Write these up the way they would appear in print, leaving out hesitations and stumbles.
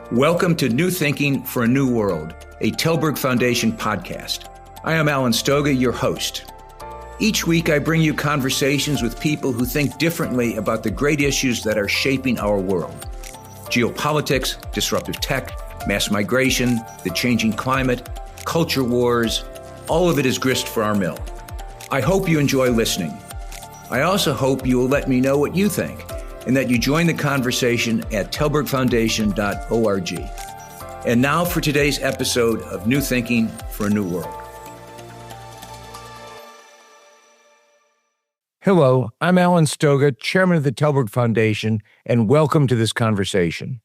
Welcome to New Thinking for a New World, a Telberg Foundation podcast. I am Alan Stoga, your host. Each week, I bring you conversations with people who think differently about the great issues that are shaping our world. Geopolitics, disruptive tech, mass migration, the changing climate, culture wars, all of it is grist for our mill. I hope you enjoy listening. I also hope you will let me know what you think and that you join the conversation at telbergfoundation.org. And now for today's episode of New Thinking for a New World. Hello, I'm Alan Stoga, chairman of the Telberg Foundation, and welcome to this conversation.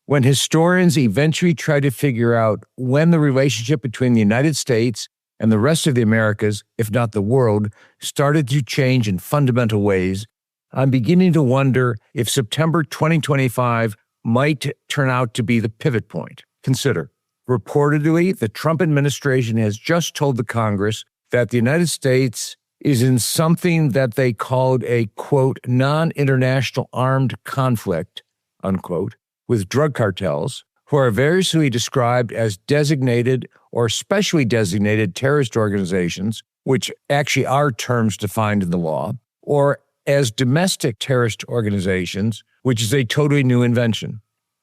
When historians eventually try to figure out when the relationship between the United States and the rest of the Americas, if not the world, started to change in fundamental ways, I'm beginning to wonder if September 2025 might turn out to be the pivot point. Consider, reportedly, the Trump administration has just told the Congress that the United States is in something that they called a, quote, non-international armed conflict, unquote, with drug cartels, who are variously described as designated or specially designated terrorist organizations, which actually are terms defined in the law, or as domestic terrorist organizations, which is a totally new invention.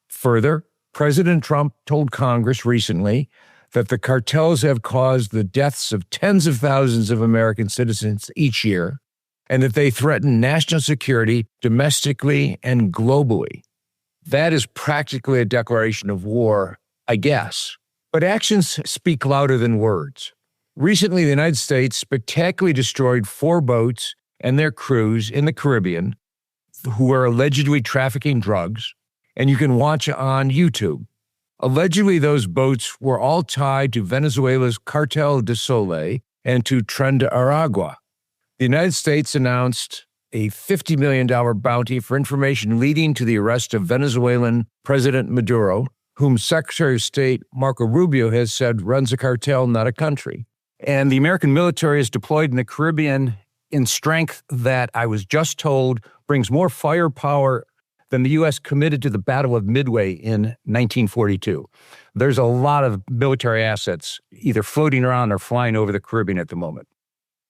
Further, President Trump told Congress recently that the cartels have caused the deaths of tens of thousands of American citizens each year, and that they threaten national security domestically and globally. That is practically a declaration of war, I guess. But actions speak louder than words. Recently, the United States spectacularly destroyed 4 boats and their crews in the Caribbean who were allegedly trafficking drugs, and you can watch on YouTube. Allegedly, those boats were all tied to Venezuela's Cartel de Soleil and to Tren de Aragua. The United States announced a $50 million bounty for information leading to the arrest of Venezuelan President Maduro, whom Secretary of State Marco Rubio has said runs a cartel, not a country. And the American military is deployed in the Caribbean in strength that I was just told brings more firepower than the U.S. committed to the Battle of Midway in 1942. There's a lot of military assets either floating around or flying over the Caribbean at the moment.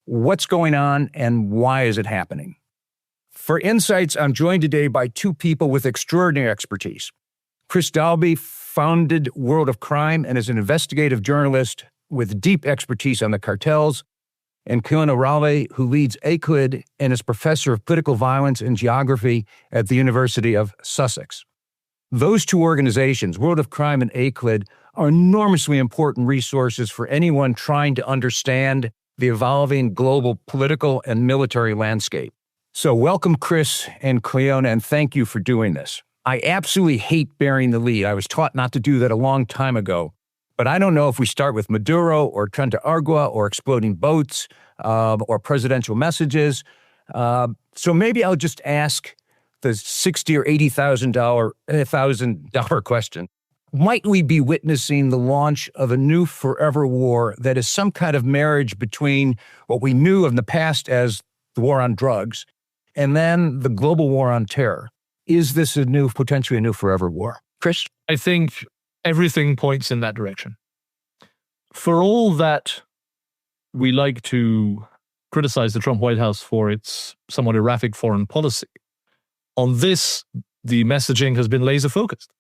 What's going on and why is it happening? For insights, I'm joined today by 2 people with extraordinary expertise. Chris Dalby founded World of Crime and is an investigative journalist with deep expertise on the cartels, and Clionadh Raleigh, who leads ACLID and is professor of political violence and geography at the University of Sussex. Those 2 organizations, World of Crime and ACLID, are enormously important resources for anyone trying to understand the evolving global political and military landscape. So welcome, Chris and Clionadh, and thank you for doing this. I absolutely hate bearing the lead. I was taught not to do that a long time ago. But I don't know if we start with Maduro or Tren de Aragua or exploding boats or presidential messages. So maybe I'll just ask the $60,000 or $80,000 question. Might we be witnessing the launch of a new forever war that is some kind of marriage between what we knew in the past as the war on drugs and then the global war on terror? Is this potentially a new forever war? Chris? I think everything points in that direction. For all that we like to criticize the Trump White House for its somewhat erratic foreign policy, on this, the messaging has been laser-focused.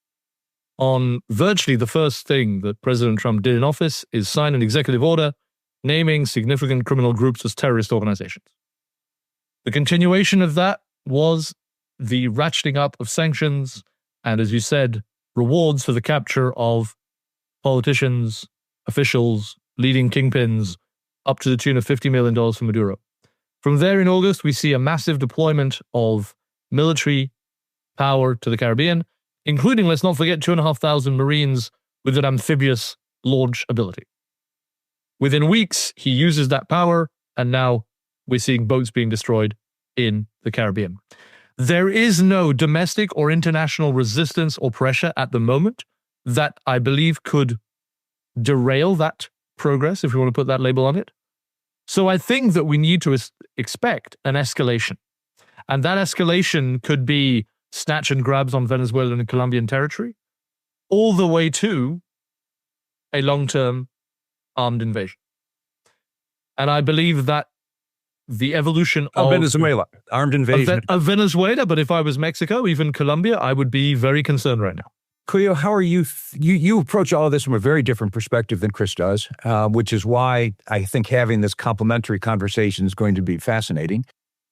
On virtually the first thing that President Trump did in office is sign an executive order naming significant criminal groups as terrorist organizations. The continuation of that was the ratcheting up of sanctions and, as you said, rewards for the capture of politicians, officials, leading kingpins, up to the tune of $50 million for Maduro. From there in August, we see a massive deployment of military power to the Caribbean, including, let's not forget, 2,500 Marines with an amphibious launch ability. Within weeks, he uses that power, and now we're seeing boats being destroyed in the Caribbean. There is no domestic or international resistance or pressure at the moment that I believe could derail that progress, if you want to put that label on it. So I think that we need to expect an escalation. And that escalation could be snatch and grabs on Venezuelan and Colombian territory, all the way to a long-term armed invasion. And I believe that the evolution of Venezuela, armed invasion of Venezuela, but if I was Mexico, even Colombia, I would be very concerned right now. Clio, how are you? You approach all of this from a very different perspective than Chris does, which is why I think having this complementary conversation is going to be fascinating.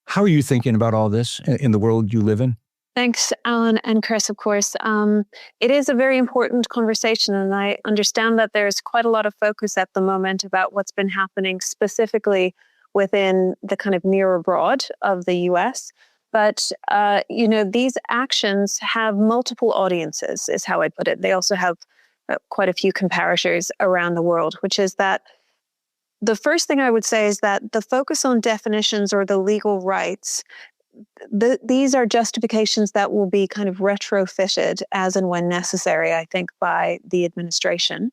How are you thinking about all this in the world you live in? Thanks, Alan and Chris, of course. It is a very important conversation, and I understand that there's quite a lot of focus at the moment about what's been happening specifically within the kind of near abroad of the US. But, these actions have multiple audiences, is how I put it. They also have quite a few comparators around the world, which is that the first thing I would say is that the focus on definitions or the legal rights, these are justifications that will be kind of retrofitted as and when necessary, I think, by the administration.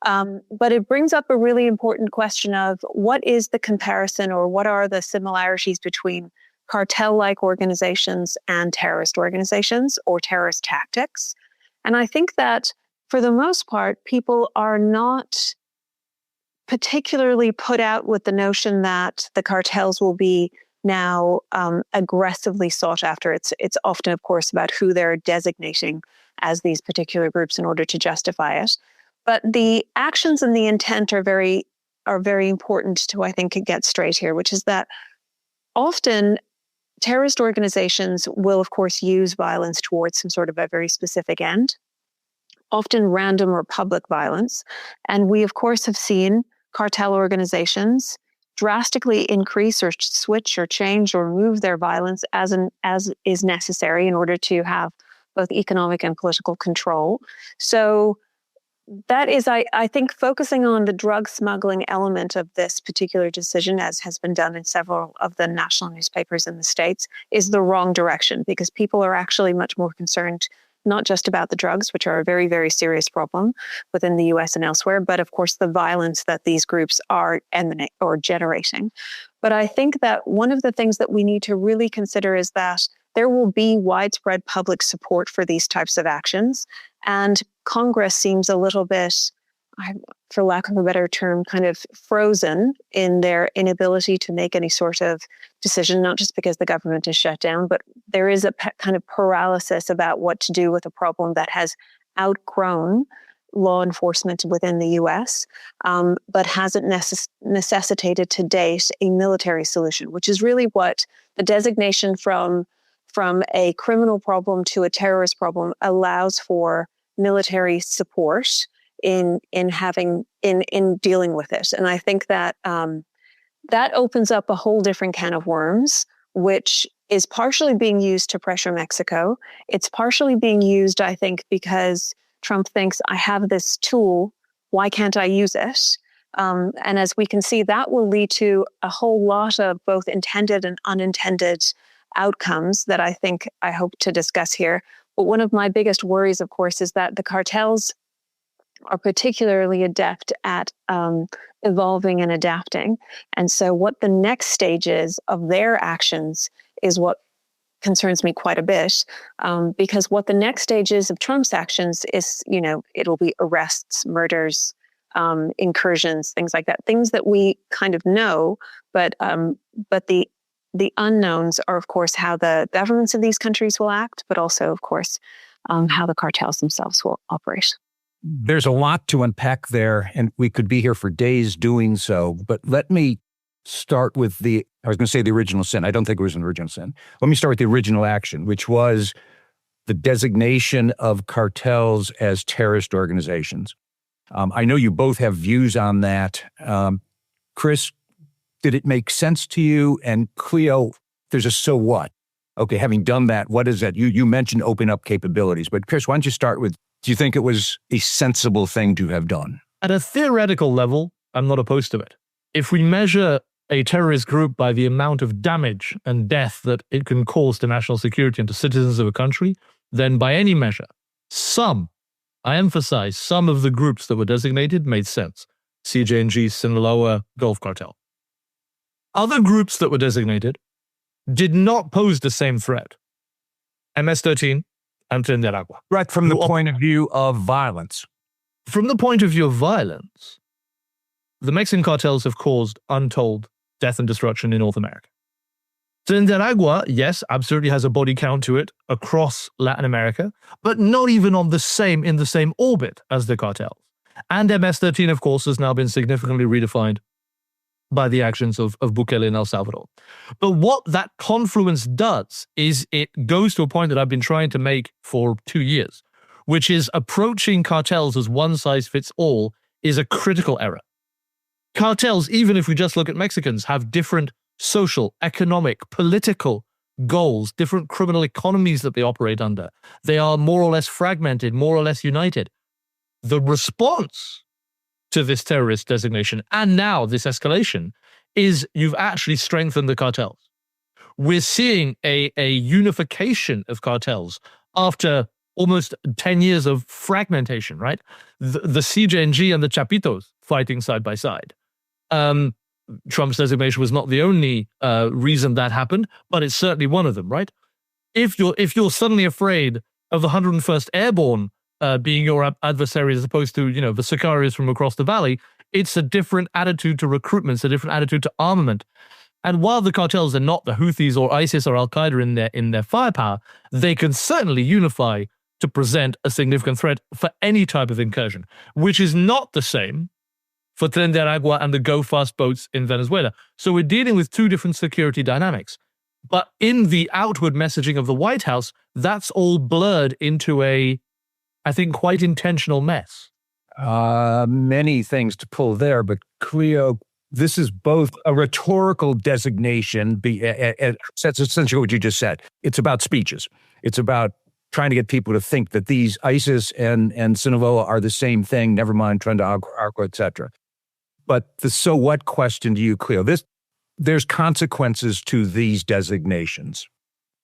But it brings up a really important question of what is the comparison or what are the similarities between cartel-like organizations and terrorist organizations or terrorist tactics. And I think that for the most part, people are not particularly put out with the notion that the cartels will be now aggressively sought after. It's often, of course, about who they're designating as these particular groups in order to justify it. But the actions and the intent are very important to, I think, get straight here, which is that often terrorist organizations will, of course, use violence towards some sort of a very specific end, often random or public violence. And we, of course, have seen cartel organizations drastically increase or switch or change or move their violence as is necessary in order to have both economic and political control. So that is, I think, focusing on the drug smuggling element of this particular decision, as has been done in several of the national newspapers in the States, is the wrong direction, because people are actually much more concerned not just about the drugs, which are a very, very serious problem within the US and elsewhere, but of course the violence that these groups are generating. But I think that one of the things that we need to really consider is that there will be widespread public support for these types of actions. And Congress seems a little bit, for lack of a better term, kind of frozen in their inability to make any sort of decision, not just because the government is shut down, but there is a kind of paralysis about what to do with a problem that has outgrown law enforcement within the US, but hasn't necessitated to date a military solution, which is really what the designation from a criminal problem to a terrorist problem allows for military support in dealing with it. And I think that that opens up a whole different can of worms, which is partially being used to pressure Mexico. It's partially being used, I think, because Trump thinks, I have this tool, why can't I use it? And as we can see, that will lead to a whole lot of both intended and unintended outcomes that I hope to discuss here. But one of my biggest worries, of course, is that the cartels are particularly adept at evolving and adapting. And so what the next stage is of their actions is what concerns me quite a bit, because what the next stage is of Trump's actions is, it'll be arrests, murders, incursions, things like that, things that we kind of know, but the unknowns are, of course, how the governments of these countries will act, but also, of course, how the cartels themselves will operate. There's a lot to unpack there, and we could be here for days doing so. But let me start with the original sin. I don't think it was an original sin. Let me start with the original action, which was the designation of cartels as terrorist organizations. I know you both have views on that. Chris, did it make sense to you? And Cleo, there's a so what? Okay, having done that, what is that? You mentioned open up capabilities, but Chris, why don't you start with, do you think it was a sensible thing to have done? At a theoretical level, I'm not opposed to it. If we measure a terrorist group by the amount of damage and death that it can cause to national security and to citizens of a country, then by any measure, I emphasize, some of the groups that were designated made sense. CJ&G, Sinaloa, Gulf Cartel. Other groups that were designated did not pose the same threat. MS-13, and Tren de Aragua. Right, from the point of view of violence. From the point of view of violence, the Mexican cartels have caused untold death and destruction in North America. Tren de Aragua, yes, absolutely has a body count to it across Latin America, but not even in the same orbit as the cartels. And MS-13, of course, has now been significantly redefined by the actions of Bukele in El Salvador. But what that confluence does is it goes to a point that I've been trying to make for 2 years, which is approaching cartels as one size fits all is a critical error. Cartels, even if we just look at Mexicans, have different social, economic, political goals, different criminal economies that they operate under. They are more or less fragmented, more or less united. The response to this terrorist designation and now this escalation is you've actually strengthened the cartels. We're seeing a unification of cartels after almost 10 years of fragmentation, right? The CJNG and the Chapitos fighting side by side. Trump's designation was not the only reason that happened, but it's certainly one of them, right? If you're suddenly afraid of the 101st Airborne being your adversary as opposed to, the Sicarios from across the valley, it's a different attitude to recruitment, it's a different attitude to armament. And while the cartels are not the Houthis or ISIS or Al-Qaeda in their firepower, they can certainly unify to present a significant threat for any type of incursion, which is not the same for Tren de Aragua and the go-fast boats in Venezuela. So we're dealing with two different security dynamics. But in the outward messaging of the White House, that's all blurred into a, I think, quite intentional mess. Many things to pull there, but Cleo, this is both a rhetorical designation, that's essentially what you just said. It's about speeches. It's about trying to get people to think that these ISIS and Sinaloa are the same thing, never mind Tren de Aragua, et cetera. But the so what question to you, Cleo, there's consequences to these designations.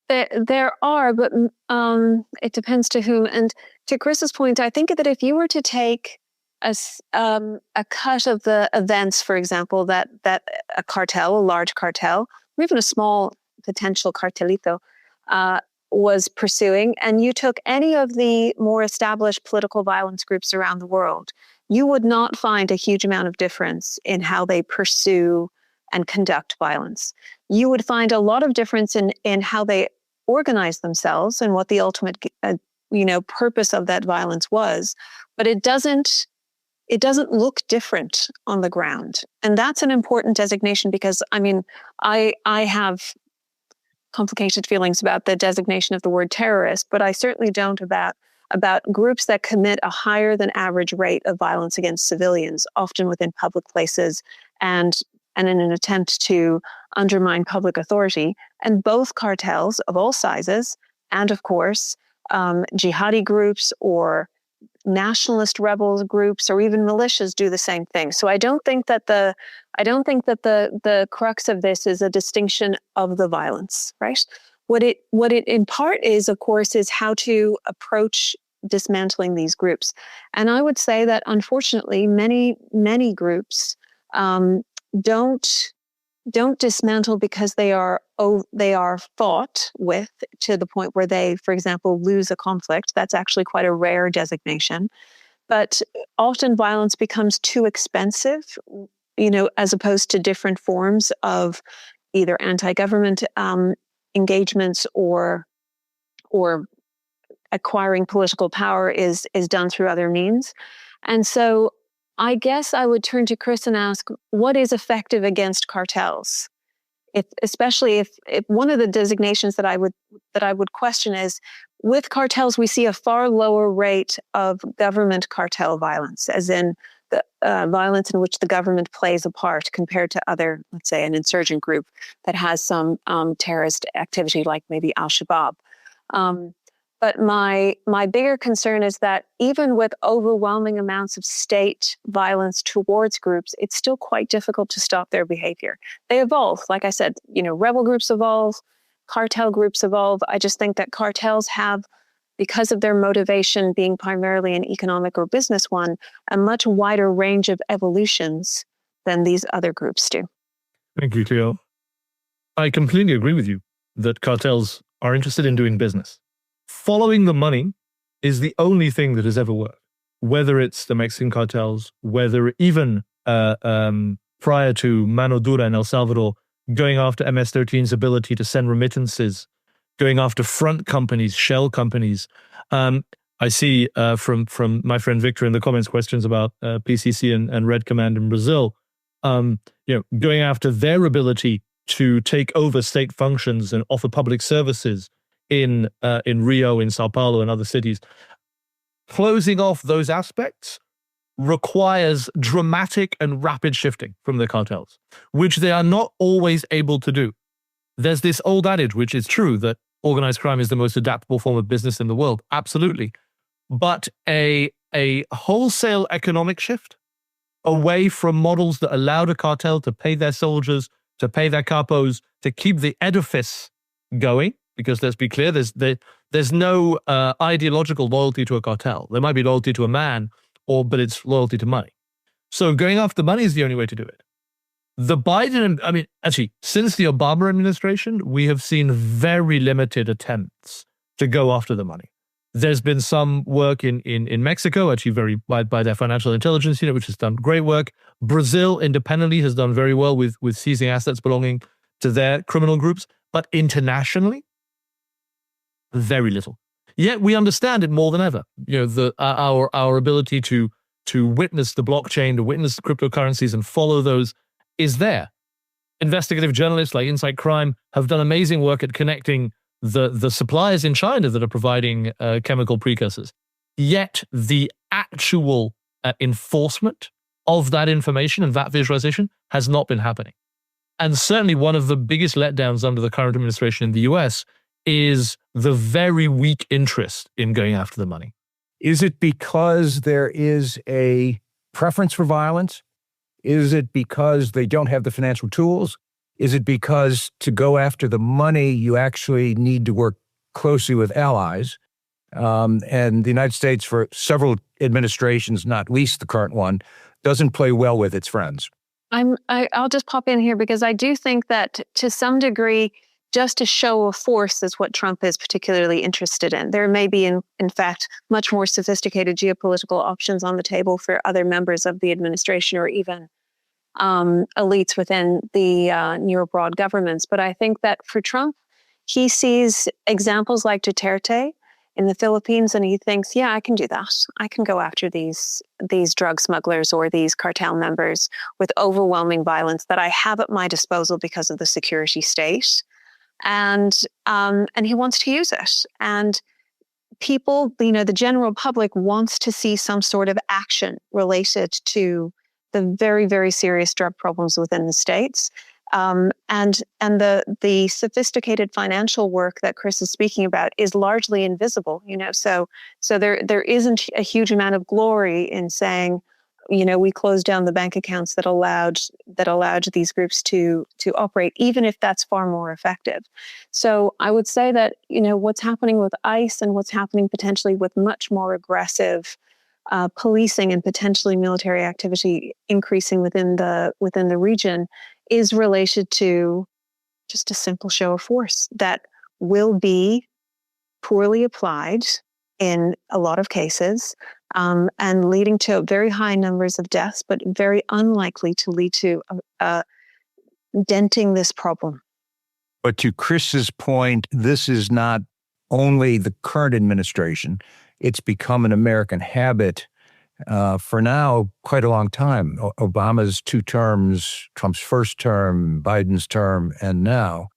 There are, but it depends to whom. And to Chris's point, I think that if you were to take a cut of the events, for example, that a cartel, a large cartel, or even a small potential cartelito was pursuing, and you took any of the more established political violence groups around the world, you would not find a huge amount of difference in how they pursue and conduct violence. You would find a lot of difference in how they organize themselves and what the ultimate purpose of that violence was, but it doesn't look different on the ground. And that's an important designation because, I have complicated feelings about the designation of the word terrorist, but I certainly don't about groups that commit a higher than average rate of violence against civilians, often within public places and in an attempt to undermine public authority. And both cartels of all sizes, and of course, jihadi groups or nationalist rebel groups or even militias do the same thing. So I don't think that the crux of this is a distinction of the violence, right? What it in part is, of course, is how to approach dismantling these groups. And I would say that unfortunately, many groups don't dismantle because they are fought with to the point where they, for example, lose a conflict. That's actually quite a rare designation. But often violence becomes too expensive, as opposed to different forms of either anti-government engagements or acquiring political power is done through other means. And so I guess I would turn to Chris and ask, what is effective against cartels? Especially if one of the designations that I would question is, with cartels, we see a far lower rate of government cartel violence, as in the violence in which the government plays a part compared to other, let's say, an insurgent group that has some terrorist activity, like maybe Al-Shabaab. But my bigger concern is that even with overwhelming amounts of state violence towards groups, it's still quite difficult to stop their behavior. They evolve. Like I said, rebel groups evolve, cartel groups evolve. I just think that cartels have, because of their motivation being primarily an economic or business one, a much wider range of evolutions than these other groups do. Thank you, Cleo. I completely agree with you that cartels are interested in doing business. following the money is the only thing that has ever worked. Whether it's the Mexican cartels, whether even prior to Mano Dura in El Salvador, going after MS-13's ability to send remittances, going after front companies, shell companies. I see from my friend Victor in the comments questions about PCC and Red Command in Brazil, going after their ability to take over state functions and offer public services in Rio, in Sao Paulo, and other cities. Closing off those aspects requires dramatic and rapid shifting from the cartels, which they are not always able to do. There's this old adage, which is true, that organized crime is the most adaptable form of business in the world. Absolutely. But a wholesale economic shift away from models that allowed a cartel to pay their soldiers, to pay their capos, to keep the edifice going, because let's be clear, there's no ideological loyalty to a cartel. There might be loyalty to a man, but it's loyalty to money. So going after money is the only way to do it. Since the Obama administration, we have seen very limited attempts to go after the money. There's been some work in Mexico, actually by their financial intelligence unit, which has done great work. Brazil independently has done very well with seizing assets belonging to their criminal groups, but internationally, very little. Yet we understand it more than ever. Our ability to witness the blockchain, to witness the cryptocurrencies and follow those is there. Investigative journalists like Insight Crime have done amazing work at connecting the suppliers in China that are providing chemical precursors. Yet the actual enforcement of that information and that visualization has not been happening. And certainly one of the biggest letdowns under the current administration in the US is the very weak interest in going after the money. Is it because there is a preference for violence? Is it because they don't have the financial tools? Is it because to go after the money, you actually need to work closely with allies? And the United States, for several administrations, not least the current one, doesn't play well with its friends. I'll just pop in here because I do think that to some degree, just a show of force is what Trump is particularly interested in. There may be, in fact, much more sophisticated geopolitical options on the table for other members of the administration or even elites within the neo-broad governments. But I think that for Trump, he sees examples like Duterte in the Philippines, and he thinks, yeah, I can do that. I can go after these drug smugglers or these cartel members with overwhelming violence that I have at my disposal because of the security state. And he wants to use it. And people, the general public wants to see some sort of action related to the very, very serious drug problems within the states. And the sophisticated financial work that Chris is speaking about is largely invisible, so there isn't a huge amount of glory in saying, we closed down the bank accounts that allowed these groups to operate, even if that's far more effective. So I would say that, what's happening with ICE and what's happening potentially with much more aggressive policing and potentially military activity increasing within the region is related to just a simple show of force that will be poorly applied in a lot of cases, and leading to very high numbers of deaths, but very unlikely to lead to denting this problem. But to Chris's point, this is not only the current administration. It's become an American habit for now quite a long time. Obama's 2 terms, Trump's first term, Biden's term, and now.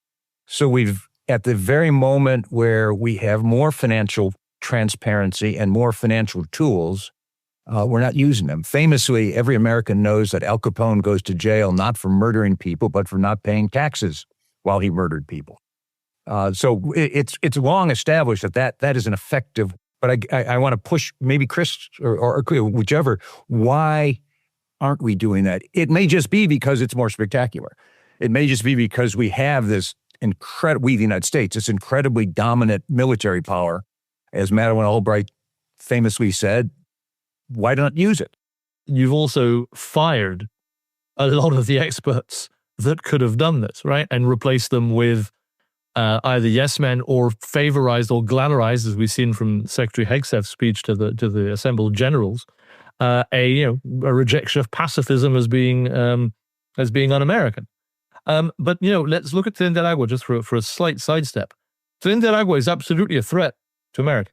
So we've, at the very moment where we have more financial transparency and more financial tools, we're not using them. Famously, every American knows that Al Capone goes to jail not for murdering people, but for not paying taxes while he murdered people. So it's long established that is an effective. But I want to push maybe Chris or whichever. Why aren't we doing that? It may just be because it's more spectacular. It may just be because we have this the United States, this incredibly dominant military power. As Madeleine Albright famously said, why not use it? You've also fired a lot of the experts that could have done this, right? And replaced them with either yes men or favorized or glamorized, as we've seen from Secretary Hegseth's speech to the assembled generals, a rejection of pacifism as being un-American. But let's look at Tren de Aragua just for a slight sidestep. Tren de Aragua is absolutely a threat to America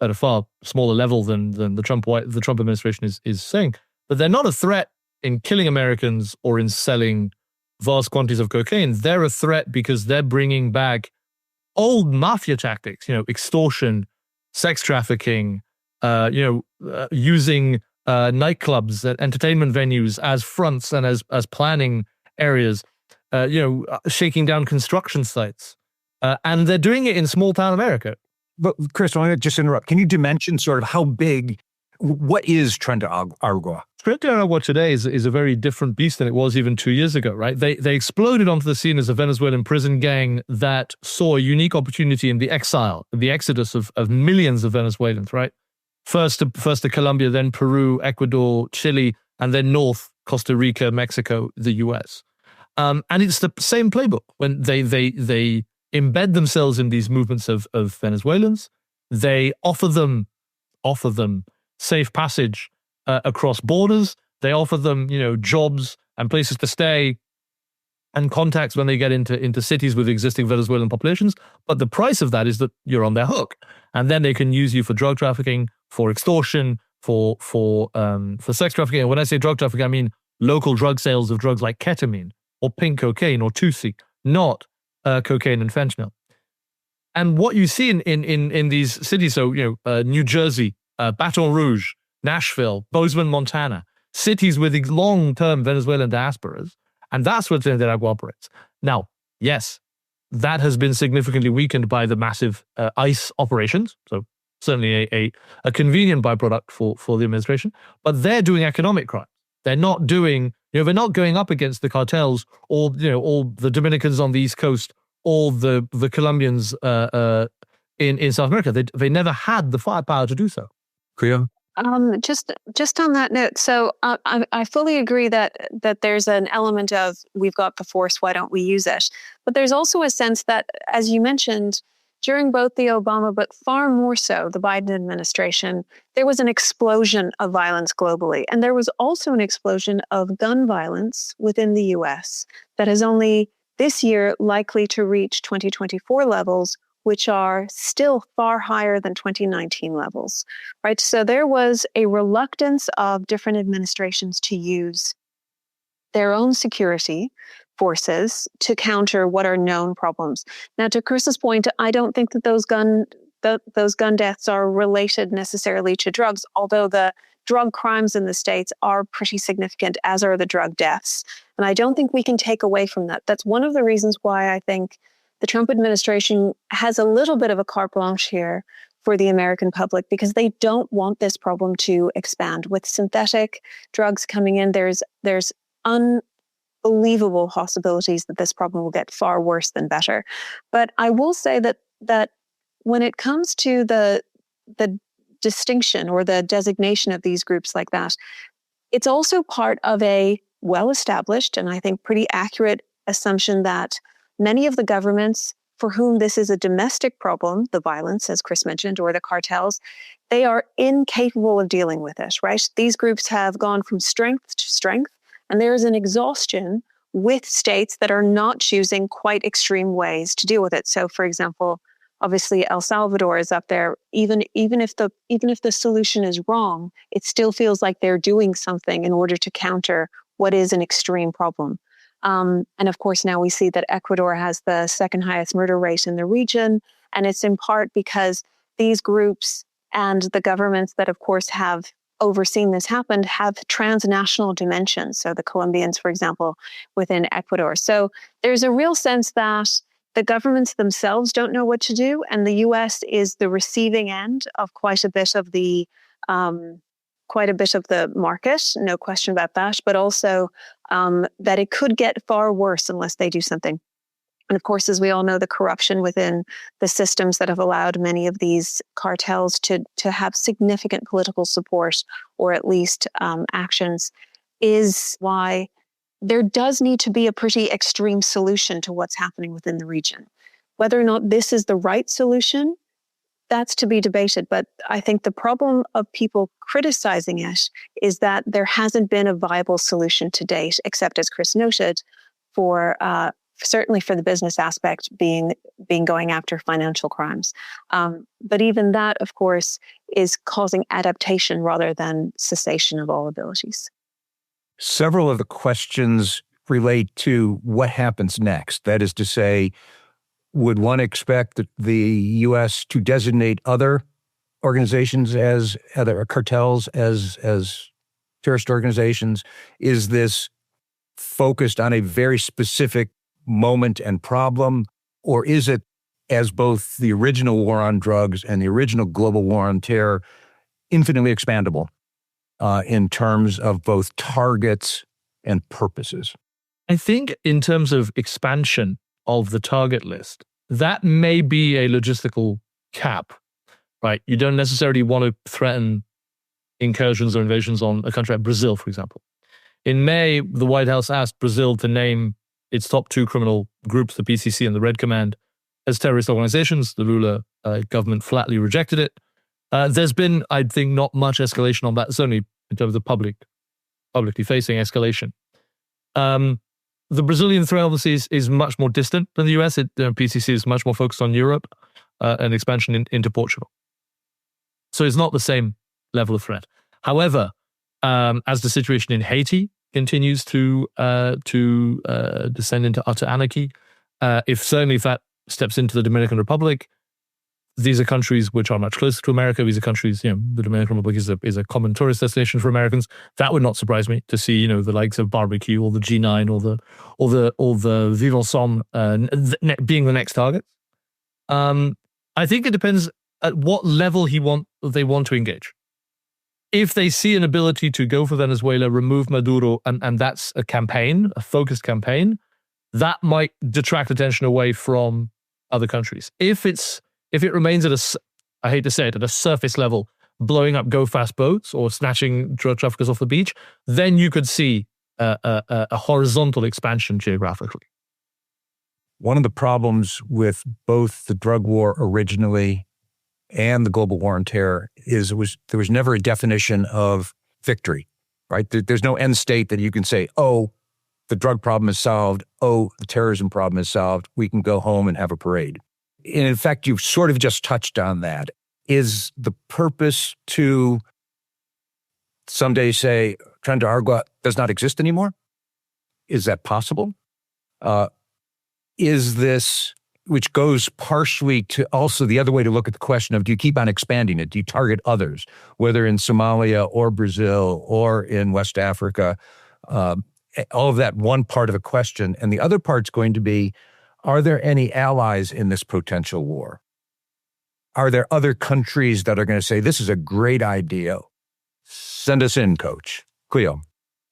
at a far smaller level than the Trump administration is saying. But they're not a threat in killing Americans or in selling vast quantities of cocaine. They're a threat because they're bringing back old mafia tactics, extortion, sex trafficking, using nightclubs, entertainment venues as fronts and as planning areas, shaking down construction sites. And they're doing it in small town America. But Chris, I want to just interrupt. Can you dimension sort of how big, what is Tren de Aragua? Tren de Aragua today is a very different beast than it was even 2 years ago, right? They exploded onto the scene as a Venezuelan prison gang that saw a unique opportunity in the exodus of millions of Venezuelans, right? First to Colombia, then Peru, Ecuador, Chile, and then north, Costa Rica, Mexico, the US. And it's the same playbook. When they embed themselves in these movements of Venezuelans, they offer them safe passage across borders. They offer them, jobs and places to stay and contacts when they get into cities with existing Venezuelan populations. But the price of that is that you're on their hook, and then they can use you for drug trafficking, for extortion, for sex trafficking. And when I say drug trafficking, I mean local drug sales of drugs like ketamine or pink cocaine or Tusi, not cocaine and fentanyl. And what you see in these cities, so New Jersey, Baton Rouge, Nashville, Bozeman, Montana, cities with long-term Venezuelan diasporas, and that's where Tren de Aragua operates. Now, yes, that has been significantly weakened by the massive ICE operations, so certainly a convenient byproduct for the administration, but they're doing economic crimes. They're not doing, they're not going up against the cartels or, all the Dominicans on the East Coast or the Colombians in South America. They never had the firepower to do so. Clio? Just on that note, so I fully agree that there's an element of we've got the force, why don't we use it? But there's also a sense that, as you mentioned, during both the Obama, but far more so the Biden administration, there was an explosion of violence globally. And there was also an explosion of gun violence within the US that is only this year likely to reach 2024 levels, which are still far higher than 2019 levels, right? So there was a reluctance of different administrations to use their own security forces to counter what are known problems. Now, to Chris's point, I don't think that those gun deaths are related necessarily to drugs, although the drug crimes in the States are pretty significant, as are the drug deaths. And I don't think we can take away from that. That's one of the reasons why I think the Trump administration has a little bit of a carte blanche here for the American public, because they don't want this problem to expand. With synthetic drugs coming in, there's unbelievable possibilities that this problem will get far worse than better. But I will say that when it comes to the distinction or the designation of these groups like that, it's also part of a well-established and I think pretty accurate assumption that many of the governments for whom this is a domestic problem, the violence, as Chris mentioned, or the cartels, they are incapable of dealing with it, right? These groups have gone from strength to strength, and there is an exhaustion with states that are not choosing quite extreme ways to deal with it. So, for example, obviously El Salvador is up there. Even if the solution is wrong, it still feels like they're doing something in order to counter what is an extreme problem. And of course, now we see that Ecuador has the second highest murder rate in the region. And it's in part because these groups and the governments that, of course, have overseen this happen have transnational dimensions. So the Colombians, for example, within Ecuador. So there's a real sense that the governments themselves don't know what to do. And the US is the receiving end of quite a bit of the market, no question about that, but also that it could get far worse unless they do something. And of course, as we all know, the corruption within the systems that have allowed many of these cartels to have significant political support, or at least actions, is why there does need to be a pretty extreme solution to what's happening within the region. Whether or not this is the right solution, that's to be debated. But I think the problem of people criticizing it is that there hasn't been a viable solution to date, except, as Chris noted, for certainly for the business aspect being going after financial crimes. But even that, of course, is causing adaptation rather than cessation of all abilities. Several of the questions relate to what happens next. That is to say, would one expect the U.S. to designate other organizations as other cartels as terrorist organizations? Is this focused on a very specific moment and problem, or is it, as both the original war on drugs and the original global war on terror, infinitely expandable in terms of both targets and purposes? I think in terms of expansion of the target list, that may be a logistical cap, right? You don't necessarily want to threaten incursions or invasions on a country like Brazil, for example. In May, the White House asked Brazil to name its top 2 criminal groups, the PCC and the Red Command, as terrorist organizations. The Lula government flatly rejected it. There's been, I think, not much escalation on that, certainly in terms of publicly facing escalation. The Brazilian threat, obviously, is much more distant than the US. PCC is much more focused on Europe and expansion into Portugal. So it's not the same level of threat. However, as the situation in Haiti continues to descend into utter anarchy, if that steps into the Dominican Republic, these are countries which are much closer to America. These are countries, the Dominican Republic is a common tourist destination for Americans. That would not surprise me to see, the likes of barbecue or the G9 or the Vivre Ensemble being the next target. I think it depends at what level they want to engage. If they see an ability to go for Venezuela, remove Maduro, and that's a campaign, a focused campaign, that might detract attention away from other countries. If it remains at I hate to say it, at a surface level, blowing up go-fast boats or snatching drug traffickers off the beach, then you could see a horizontal expansion geographically. One of the problems with both the drug war originally and the global war on terror is there was never a definition of victory, right? There's no end state that you can say, oh, the drug problem is solved. Oh, the terrorism problem is solved. We can go home and have a parade. And in fact, you've sort of just touched on that. Is the purpose to someday say Tren de Aragua does not exist anymore? Is that possible? Is this, which goes partially to also the other way to look at the question of, do you keep on expanding it? Do you target others, whether in Somalia or Brazil or in West Africa? All of that, one part of the question. And the other part's going to be, are there any allies in this potential war? Are there other countries that are going to say, this is a great idea? Send us in, Coach. Cleo.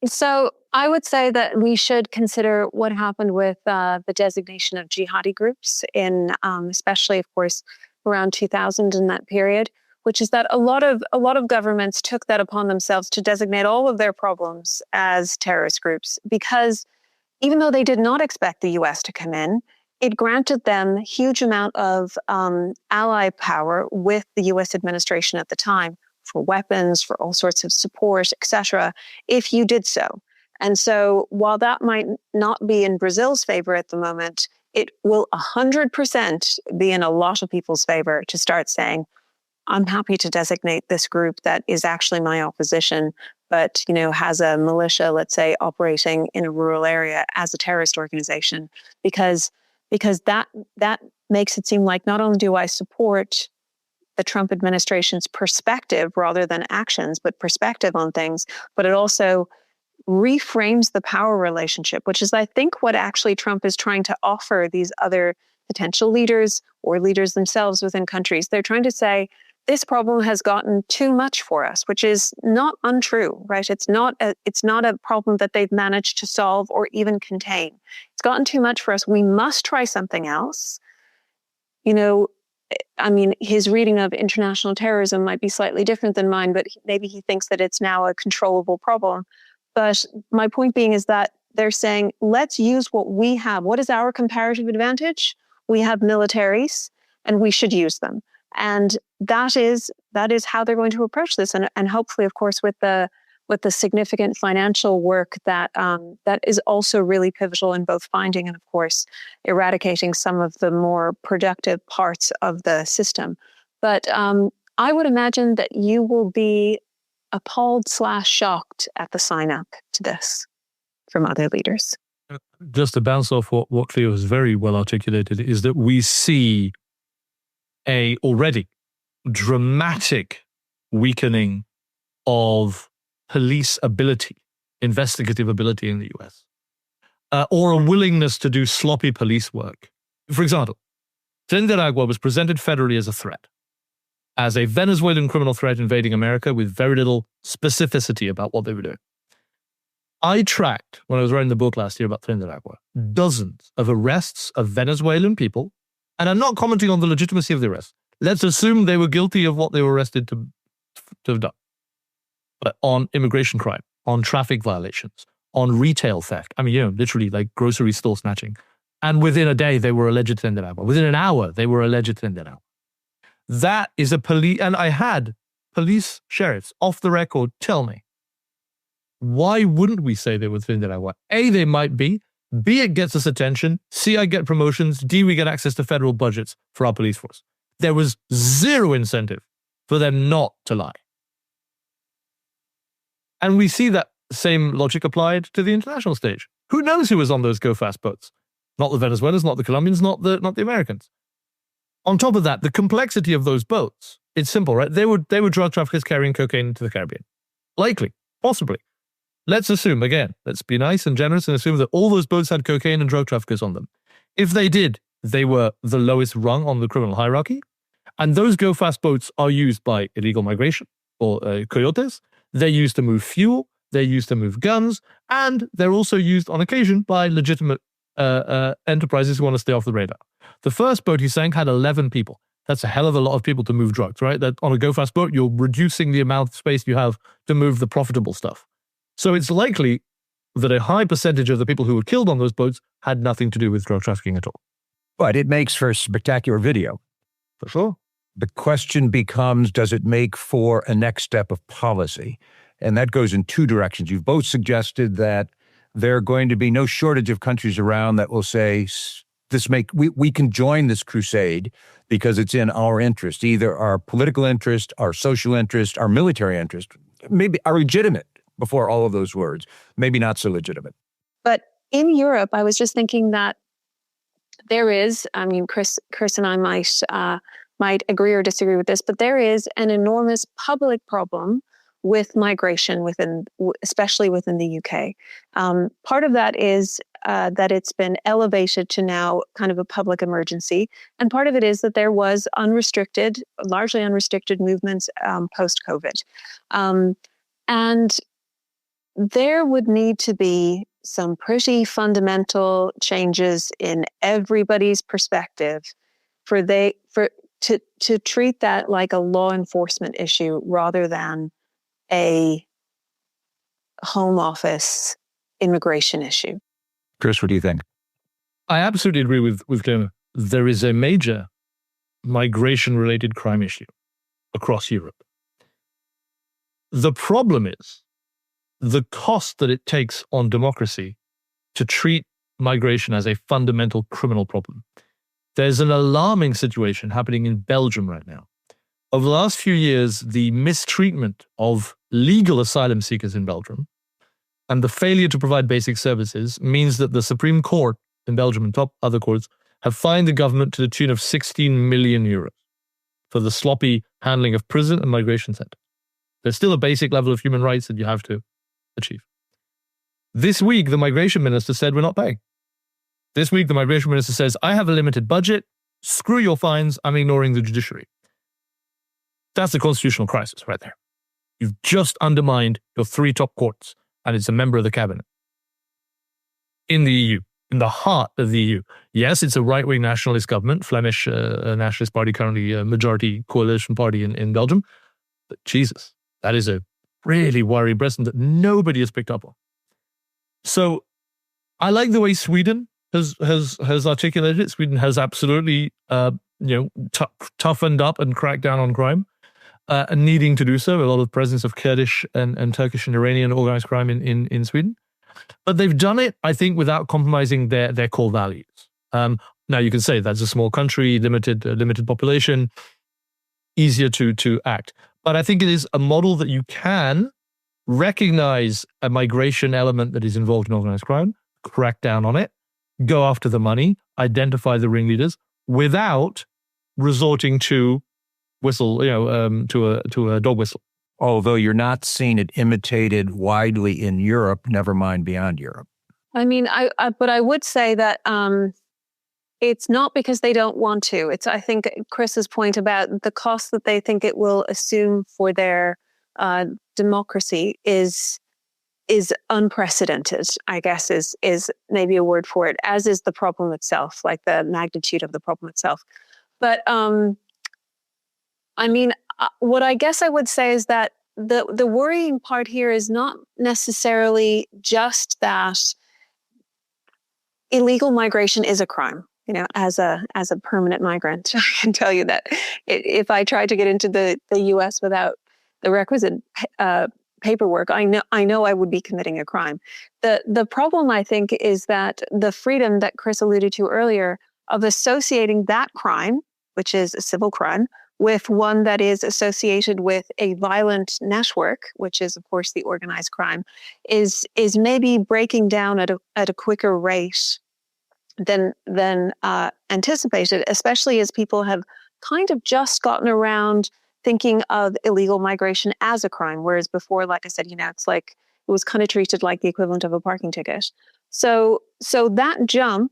So I would say that we should consider what happened with the designation of jihadi groups in, especially, of course, around 2000 in that period, which is that a lot of governments took that upon themselves to designate all of their problems as terrorist groups, because even though they did not expect the US to come in, it granted them a huge amount of ally power with the US administration at the time for weapons, for all sorts of support, etc., if you did so. And so while that might not be in Brazil's favor at the moment, it will 100% be in a lot of people's favor to start saying, I'm happy to designate this group that is actually my opposition, but has a militia, let's say, operating in a rural area as a terrorist organization, because that makes it seem like not only do I support the Trump administration's perspective rather than actions, but perspective on things, but it also reframes the power relationship, which is, I think, what actually Trump is trying to offer these other potential leaders or leaders themselves within countries. They're trying to say, this problem has gotten too much for us, which is not untrue, right? It's not a problem that they've managed to solve or even contain. It's gotten too much for us. We must try something else. His reading of international terrorism might be slightly different than mine, but maybe he thinks that it's now a controllable problem. But my point being is that they're saying, let's use what we have. What is our comparative advantage? we have militaries and we should use them. And that is how they're going to approach this. And hopefully, of course, with the significant financial work that is also really pivotal in both finding and, of course, eradicating some of the more productive parts of the system. But I would imagine that you will be appalled/shocked at the sign up to this from other leaders. Just to bounce off what Cleo has very well articulated, is that we see a already dramatic weakening of police ability, investigative ability in the US, or a willingness to do sloppy police work. For example, Tren de Aragua was presented federally as a threat, as a Venezuelan criminal threat invading America with very little specificity about what they were doing. I tracked, when I was writing the book last year about Tren de Aragua, dozens of arrests of Venezuelan people, and I'm not commenting on the legitimacy of the arrest. Let's assume they were guilty of what they were arrested to have done. But on immigration crime, on traffic violations, on retail theft, I mean, literally like grocery store snatching. And within a day, they were alleged Tren de Aragua. Within an hour, they were alleged Tren de Aragua. That is a police, and I had police sheriffs off the record tell me, why wouldn't we say they were Tren de Aragua? A, they might be. B, it gets us attention. C, I get promotions. D, we get access to federal budgets for our police force. There was zero incentive for them not to lie. And we see that same logic applied to the international stage. Who knows who was on those go-fast boats? Not the Venezuelans, not the Colombians, not the Americans. On top of that, the complexity of those boats, it's simple, right? They were drug traffickers carrying cocaine into the Caribbean. Likely, possibly. Let's assume, again, let's be nice and generous and assume that all those boats had cocaine and drug traffickers on them. If they did, they were the lowest rung on the criminal hierarchy. And those go-fast boats are used by illegal migration or coyotes. They're used to move fuel. They're used to move guns. And they're also used on occasion by legitimate enterprises who want to stay off the radar. The first boat he sank had 11 people. That's a hell of a lot of people to move drugs, right? That on a go-fast boat, you're reducing the amount of space you have to move the profitable stuff. So it's likely that a high percentage of the people who were killed on those boats had nothing to do with drug trafficking at all. But it makes for a spectacular video. For sure. The question becomes, does it make for a next step of policy? And that goes in two directions. You've both suggested that there are going to be no shortage of countries around that will say, we can join this crusade because it's in our interest, either our political interest, our social interest, our military interest, maybe our legitimate before all of those words, maybe not so legitimate. But in Europe, I was just thinking that there is, I mean, Chris and I might agree or disagree with this, but there is an enormous public problem with migration especially within the UK. Part of that is that it's been elevated to now kind of a public emergency. And part of it is that there was largely unrestricted movements post-COVID. And there would need to be some pretty fundamental changes in everybody's perspective to treat that like a law enforcement issue rather than a Home Office immigration issue. Chris, what do you think? I absolutely agree with Cleo. There is a major migration-related crime issue across Europe. The problem is the cost that it takes on democracy to treat migration as a fundamental criminal problem. There's an alarming situation happening in Belgium right now. Over the last few years, the mistreatment of legal asylum seekers in Belgium and the failure to provide basic services means that the Supreme Court in Belgium and top other courts have fined the government to the tune of 16 million euros for the sloppy handling of prison and migration centers. There's still a basic level of human rights that you have to achieve. This week, the migration minister said, we're not paying. This week, the migration minister says, I have a limited budget. Screw your fines. I'm ignoring the judiciary. That's a constitutional crisis right there. You've just undermined your three top courts, and it's a member of the cabinet. In the EU, in the heart of the EU. Yes, it's a right-wing nationalist government, Flemish nationalist party, currently a majority coalition party in Belgium. But Jesus, that is a really worrying precedent that nobody has picked up on. So I like the way Sweden has articulated it. Sweden has absolutely toughened up and cracked down on crime, and needing to do so. A lot of presence of Kurdish and Turkish and Iranian organized crime in Sweden. But they've done it, I think, without compromising their core values. Now you can say that's a small country, limited population, easier to act. But I think it is a model that you can recognize a migration element that is involved in organized crime, crack down on it, go after the money, identify the ringleaders, without resorting to to a dog whistle. Although you're not seeing it imitated widely in Europe, never mind beyond Europe. I mean, but I would say that it's not because they don't want to. It's, I think, Chris's point about the cost that they think it will assume for their democracy is unprecedented, I guess is maybe a word for it, as is the problem itself, like the magnitude of the problem itself. But I mean, what I guess I would say is that the worrying part here is not necessarily just that illegal migration is a crime. You know, as a permanent migrant, I can tell you that if I tried to get into the U.S. without the requisite paperwork, I know I would be committing a crime. The problem, I think, is that the freedom that Chris alluded to earlier of associating that crime, which is a civil crime, with one that is associated with a violent network, which is, of course, the organized crime, is maybe breaking down at a quicker rate than anticipated, especially as people have kind of just gotten around thinking of illegal migration as a crime, whereas before, like I said, it's like it was kind of treated like the equivalent of a parking ticket. So that jump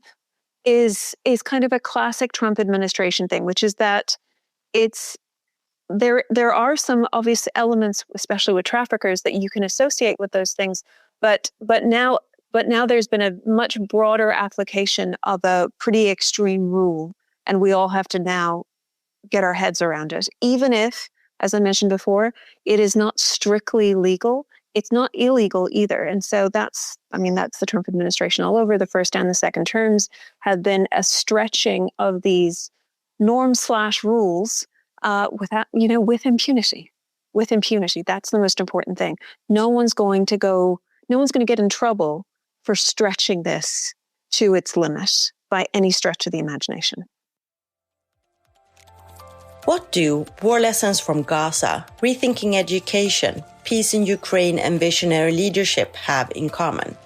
is kind of a classic Trump administration thing, which is that there are some obvious elements, especially with traffickers, that you can associate with those things, but now there's been a much broader application of a pretty extreme rule, and we all have to now get our heads around it. Even if, as I mentioned before, it is not strictly legal, it's not illegal either. And so that's the Trump administration all over. The first and the second terms have been a stretching of these norms/rules with impunity. With impunity, that's the most important thing. No one's going to get in trouble for stretching this to its limit by any stretch of the imagination. What do War Lessons from Gaza, Rethinking Education, Peace in Ukraine and Visionary Leadership have in common?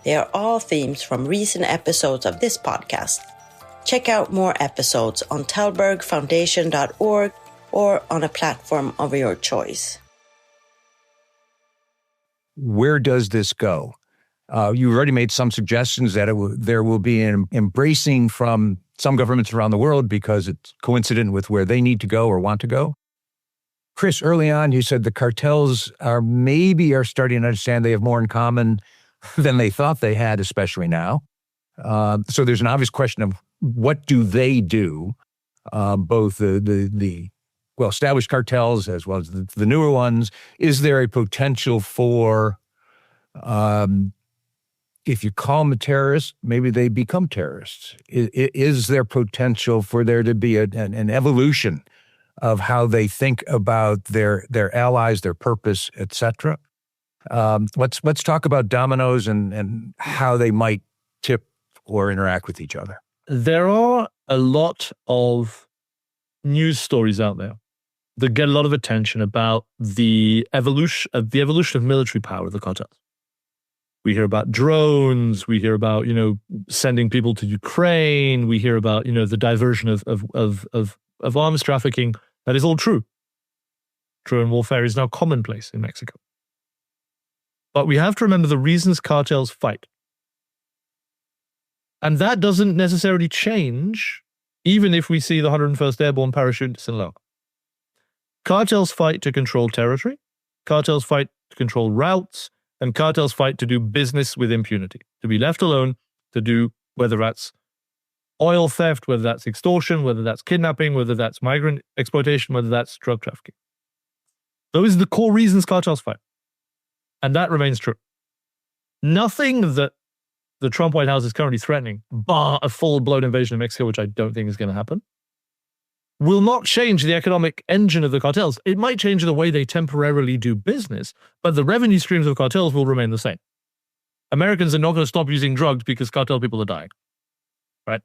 They are all themes from recent episodes of this podcast. Check out more episodes on talbergfoundation.org or on a platform of your choice. Where does this go? You already made some suggestions that there will be an embracing from some governments around the world because it's coincident with where they need to go or want to go. Chris, early on, you said the cartels are starting to understand they have more in common than they thought they had, especially now. So there's an obvious question of what do they do, both the well-established cartels as well as the newer ones. Is there a potential for, if you call them a terrorist, maybe they become terrorists? Is there potential for there to be an evolution of how they think about their allies, their purpose, etc.? Let's talk about dominoes and how they might tip or interact with each other. There are a lot of news stories out there that get a lot of attention about the evolution of military power of the cartels. We hear about drones. We hear about, sending people to Ukraine. We hear about, the diversion of arms trafficking. That is all true. Drone warfare is now commonplace in Mexico. But we have to remember the reasons cartels fight. And that doesn't necessarily change, even if we see the 101st Airborne parachutists in Laos. Cartels fight to control territory. Cartels fight to control routes. And cartels fight to do business with impunity, to be left alone, to do whether that's oil theft, whether that's extortion, whether that's kidnapping, whether that's migrant exploitation, whether that's drug trafficking. Those are the core reasons cartels fight. And that remains true. Nothing that the Trump White House is currently threatening, bar a full-blown invasion of Mexico, which I don't think is going to happen, will not change the economic engine of the cartels. It might change the way they temporarily do business, but the revenue streams of cartels will remain the same. Americans are not going to stop using drugs because cartel people are dying, right?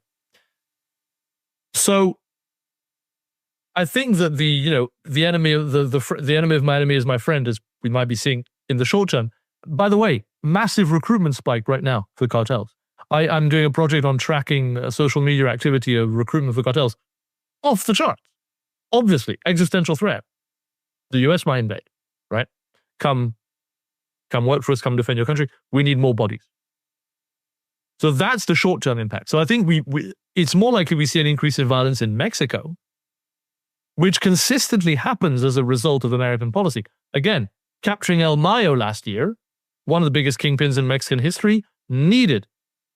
So I think that the enemy of the enemy of my enemy is my friend, as we might be seeing in the short term. By the way, massive recruitment spike right now for cartels. I'm doing a project on tracking social media activity of recruitment for cartels. Off the charts. Obviously, existential threat. The US might invade, right? Come work for us, come defend your country. We need more bodies. So that's the short-term impact. So I think it's more likely we see an increase in violence in Mexico, which consistently happens as a result of American policy. Again, capturing El Mayo last year, one of the biggest kingpins in Mexican history,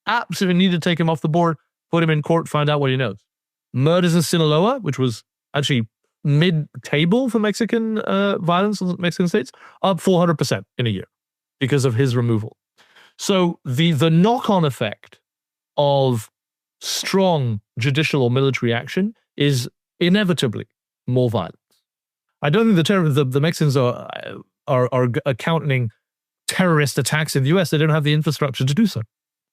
absolutely needed to take him off the board, put him in court, find out what he knows. Murders in Sinaloa, which was actually mid-table for Mexican violence in Mexican states, up 400% in a year because of his removal. So the knock-on effect of strong judicial or military action is inevitably more violence. I don't think the Mexicans are accounting terrorist attacks in the US. They don't have the infrastructure to do so.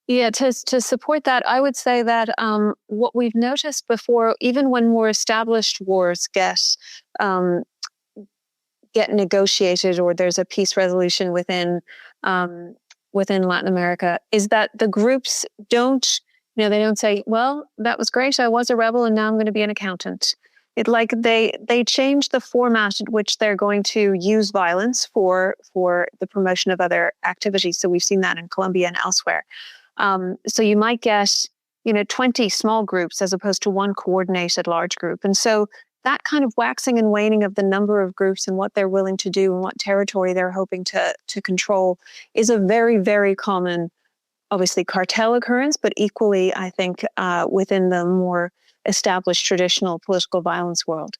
Yeah, to support that, I would say that what we've noticed before, even when more established wars get negotiated or there's a peace resolution within Latin America, is that the groups don't say, well, that was great, I was a rebel and now I'm going to be an accountant. They change the format at which they're going to use violence for the promotion of other activities. So we've seen that in Colombia and elsewhere. So you might get, 20 small groups as opposed to one coordinated large group. And so that kind of waxing and waning of the number of groups and what they're willing to do and what territory they're hoping to control is a very, very common, obviously, cartel occurrence, but equally, I think, within the more established traditional political violence world.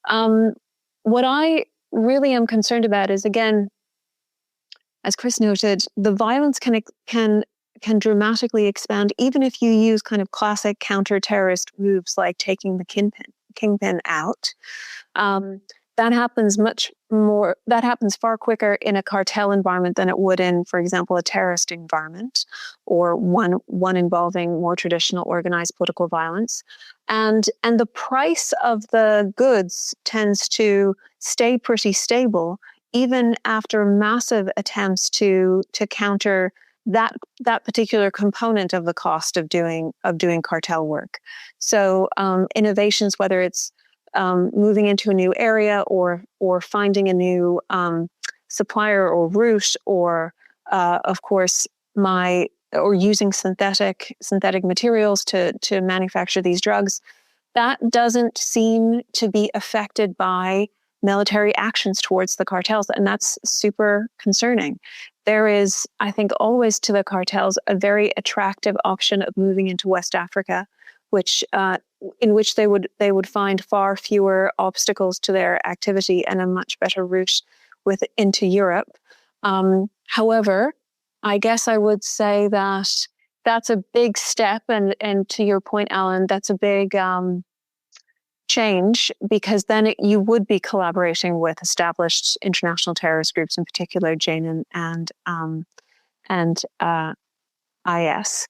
What I really am concerned about is, again, as Chris noted, the violence can dramatically expand, even if you use kind of classic counter-terrorist moves like taking the kingpin out. That happens far quicker in a cartel environment than it would in, for example, a terrorist environment or one involving more traditional organized political violence. And the price of the goods tends to stay pretty stable even after massive attempts to counter that particular component of the cost of doing cartel work. So innovations, whether it's moving into a new area or finding a new supplier or route, or of course using synthetic materials to manufacture these drugs, that doesn't seem to be affected by military actions towards the cartels, and that's super concerning. There is, I think, always to the cartels a very attractive option of moving into West Africa, in which they would find far fewer obstacles to their activity and a much better route into Europe. However, I guess I would say that that's a big step, and to your point, Alan, that's a big change, because then you would be collaborating with established international terrorist groups, in particular JANE and IS,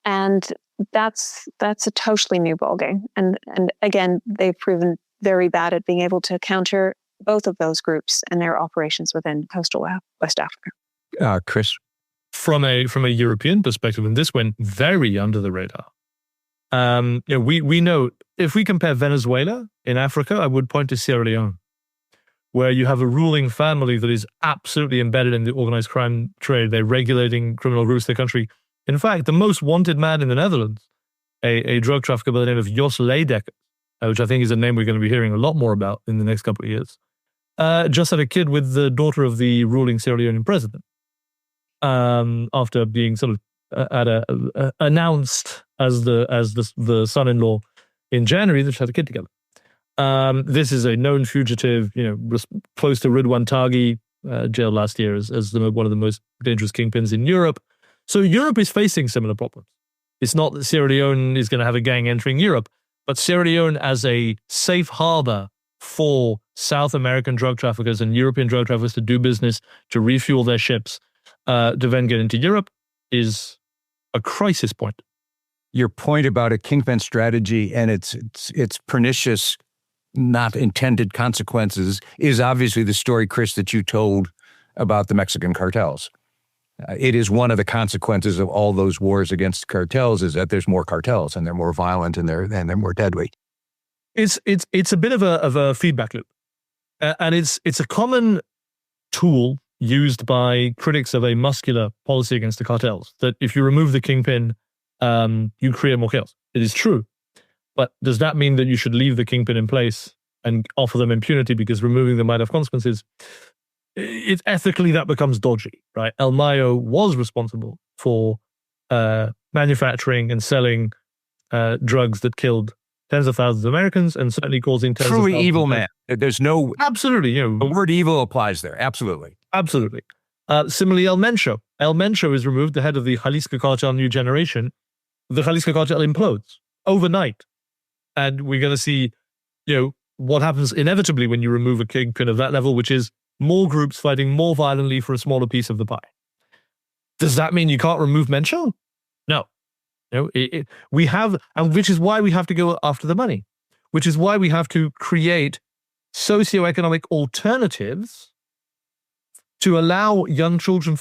and that's a totally new ballgame. And again, they've proven very bad at being able to counter both of those groups and their operations within coastal West Africa. Chris, from a European perspective, and this went very under the radar. We know, if we compare Venezuela in Africa, I would point to Sierra Leone, where you have a ruling family that is absolutely embedded in the organized crime trade. They're regulating criminal groups in the country. In fact, the most wanted man in the Netherlands, a drug trafficker by the name of Jos Leidekker, which I think is a name we're going to be hearing a lot more about in the next couple of years, just had a kid with the daughter of the ruling Sierra Leonean president, after being sort of announced as the son-in-law in January. They just had a kid together. This is a known fugitive, close to Ridwan Taghi, jailed last year as one of the most dangerous kingpins in Europe. So Europe is facing similar problems. It's not that Sierra Leone is going to have a gang entering Europe, but Sierra Leone as a safe harbor for South American drug traffickers and European drug traffickers to do business, to refuel their ships, to then get into Europe is a crisis point. Your point about a kingpin strategy and its pernicious, not intended consequences is obviously the story, Chris, that you told about the Mexican cartels. It is one of the consequences of all those wars against cartels is that there's more cartels and they're more violent and they're more deadly. It's a bit of a feedback loop, and it's a common tool used by critics of a muscular policy against the cartels. That if you remove the kingpin, you create more chaos. It is true, but does that mean that you should leave the kingpin in place and offer them impunity because removing them might have consequences? It's ethically that becomes dodgy, right? El Mayo was responsible for manufacturing and selling drugs that killed tens of thousands of Americans and certainly causing tens Truly of thousands evil of man. There's no... Absolutely. The word evil applies there. Absolutely. Absolutely. Similarly, El Mencho. El Mencho is removed, the head of the Jalisco cartel New Generation. The Jalisco cartel implodes overnight. And we're going to see, what happens inevitably when you remove a kingpin of that level, which is more groups fighting more violently for a smaller piece of the pie. Does that mean you can't remove Mencho? No. We have, and which is why we have to go after the money, which is why we have to create socioeconomic alternatives to allow young children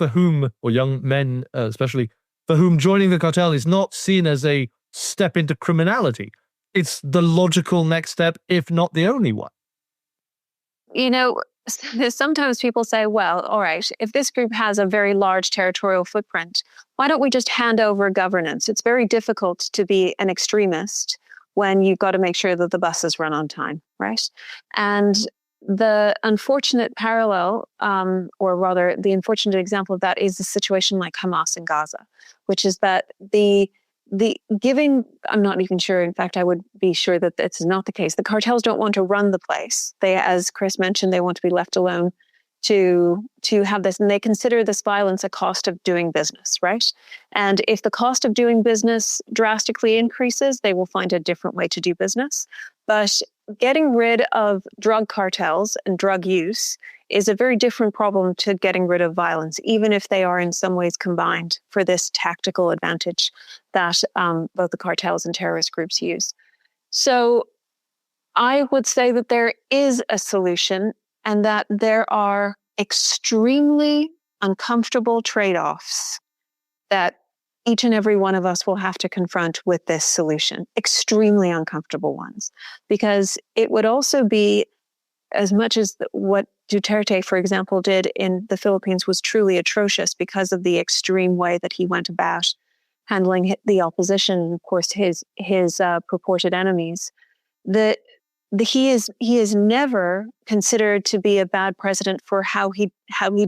or young men especially, for whom joining the cartel is not seen as a step into criminality. It's the logical next step, if not the only one. Sometimes people say, well, all right, if this group has a very large territorial footprint, why don't we just hand over governance? It's very difficult to be an extremist when you've got to make sure that the buses run on time, right? And the unfortunate parallel, or rather the unfortunate example of that is the situation like Hamas in Gaza, which is that I'm not even sure. In fact, I would be sure that this is not the case. The cartels don't want to run the place. They, as Chris mentioned, they want to be left alone to have this, and they consider this violence a cost of doing business, right? And if the cost of doing business drastically increases, they will find a different way to do business. But getting rid of drug cartels and drug use is a very different problem to getting rid of violence, even if they are in some ways combined for this tactical advantage that both the cartels and terrorist groups use. So I would say that there is a solution and that there are extremely uncomfortable trade-offs that each and every one of us will have to confront with this solution, extremely uncomfortable ones, because it would also be, as much as what Duterte, for example, did in the Philippines was truly atrocious because of the extreme way that he went about handling the opposition, and of course his purported enemies. He is never considered to be a bad president for how he